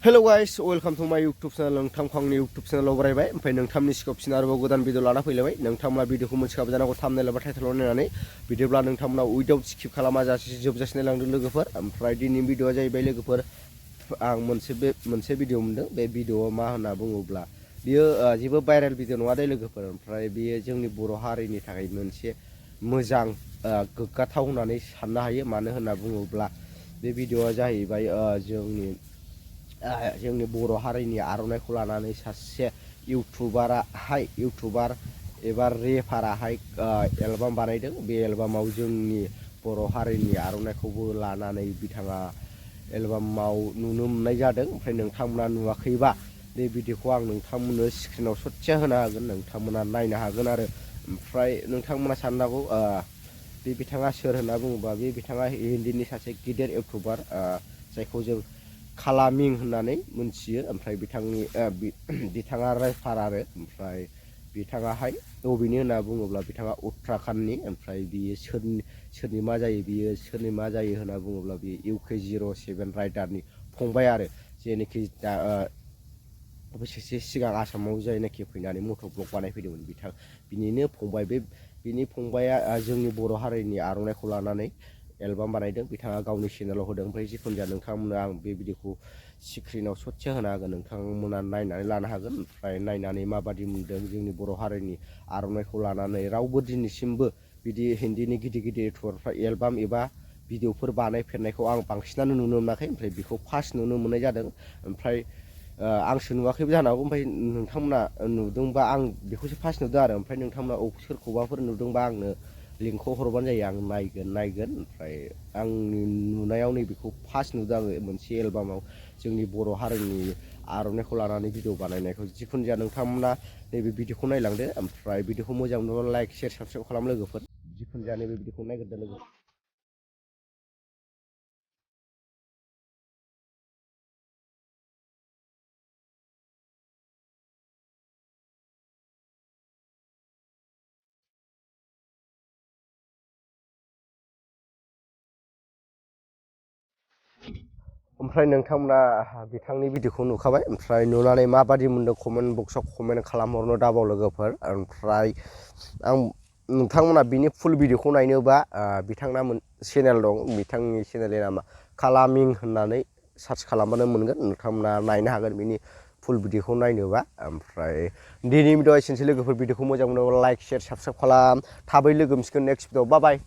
Hello guys, welcome to my YouTube channel. नोंथांखौ आंनि YouTube channel आव बरायबाय। ओमफ्राय नोंथांनि सिगाङाव आरोबाव गोदान भिडिअ लाना फैलायबाय। नोंथांमोना भिडिअखौ मोनथिखाबाय जानांगौ थाम्बनेल एबा टाइटेलाव नायनानै भिडिअब्ला नोंथांमोना उइदाउट स्किप खालामा जासे जोबजासिम नायलांदों लोगोफोर। ओमफ्राय दिनैनि भिडिअआ जाहैबाय लोगोफोर आं मोनसे भिडिअ मोन्दों। बे भिडिअआ मा होनना बुङोब्ला बियो जेबो भाइरेल भिडिअ नङा दे लोगोफोर। ओमफ्राय बियो जोंनि बर' हारिनि थाखाय मोनसे मोजां गोग्गाथाव होननानै साननो हायो। मानो होनना बुङोब्ला बे भिडिअआ जाहैबाय जोंनि बर' हारिनि आर'नाइखौ लानानै सासे इउटुबार एबा रेपाराहाय एलबाम बानायदों। बे एलबामाव जोंनि बर' हारिनि आर'नाइखौबो लानानै बिथाङा एलबामाव नुनो मोननाय जादों। ओमफ्राय नोंथांमोना नुवाखैबा बे भिडिअखौ आं नोंथांमोननो स्क्रिनाव ससे होनो हागोन, नोंथांमोना नायनो हागोन आरो। ओमफ्राय नोंथांमोना साननो हागौ बे बिथाङा सोर होनना बुङोबा बे बिथाङा हिन्दीनि सासे गिदिर इउटुबार जायखौ जों खालामिं होननानै मोनथियो। ओमफ्राय बिथाङा रेपार आरो। ओमफ्राय बिथाङाहाय बबेनि होनना बुङोब्ला बिथाङा उत्तराखन्डनि। ओमफ्राय बियो सोरनि मा जायो बियो सोरनि मा जायो होनना बुङोब्ला बियो UK07 राइडारनि फंबाय आरो, जेनोखि दा बोसोरसे सिगां आसामाव जायनाखि फैनानै मट' ब्लग बानायफैदोंमोन बिनिनो फंबाय। बिनि फंबाया जोंनि बर' हारिनि आर'नाइखौ लानानै एलबाम बानायदों। बिथाङा गावनि चेनेलाव होदों। ओमफ्राय जिखुनु जाया नोंथांमोना आं बे भिडिअखौ स्क्रिनाव ससे होनो हागोन, नोंथांमोना नायनानै लानो हागोन। ओमफ्राय नायनानै माबादि मोनदों जोंनि बर' हारिनि आर'नाइखौ लानानै। रावबो दिनैसिमबो बिदि हिन्दीनि गिदिर इउटुबारफ्रा एलबाम एबा भिडिअफोर बानायफेरनायखौ आं बांसिनानो नुनो मोनाखै। ओमफ्राय बेखौ फार्स्ट नुनो मोननाय जादों। ओमफ्राय आंसो नुवाखैबो जानो हागौ। ओमफ्राय नोंथांमोना नुदोंबा आं बेखौसो फार्स्ट नुदों आरो। ओमफ्राय नोंथांमोना सोरखौबाफोर नुदोंबा आंनो लिंकखौ हरबानो जायो, आं नायगोन। ओमफ्राय आंनि नुनायाव नैबेखौ फार्स्ट नुदों आङो मोनसे एलबामाव जोंनि बर' हारिनि आर'नाइखौ लानानै भिडिअ बानायनायखौ। जिखुनु जाया नोंथांमोना नैबे भिडिअखौ नायलांदो। ओमफ्राय भिडिअखौ मोजां मोनोब्ला लाइक शेयार साबस्क्राइब खालाम लोगोफोर। जिखुनु जाया नैबे भिडिअखौ नायग्रोदो लोगो। ओमफ्राय नोंथांमोना बिथांनि भिडिअखौ नुखाबाय। ओमफ्राय नुनानै माबादि मोनदों कमेन्ट बक्सआव कमेन्ट खालामहरनो दाबाव लोगोफोर। ओमफ्राय नोंथांमोना बिनि फुल भिडिअखौ नायनोबा बिथांना चेनेल दं। बिथांनि चेनेलनि नामा खालामिं होननानै सार्च खालामबानो मोनगोन। नोंथांमोना नायनो हागोन बिनि फुल भिडिअखौ नायनोबा। ओमफ्राय दिनैनि भिडिअआ एसेनोसै लोगोफोर। भिडिअखौ मोजां मोनोब्ला लाइक शेयार साबस्क्राइब खालाम। थाबै लोगो मोनसिगोन नेक्स्ट भिडिअ। बाय बाय।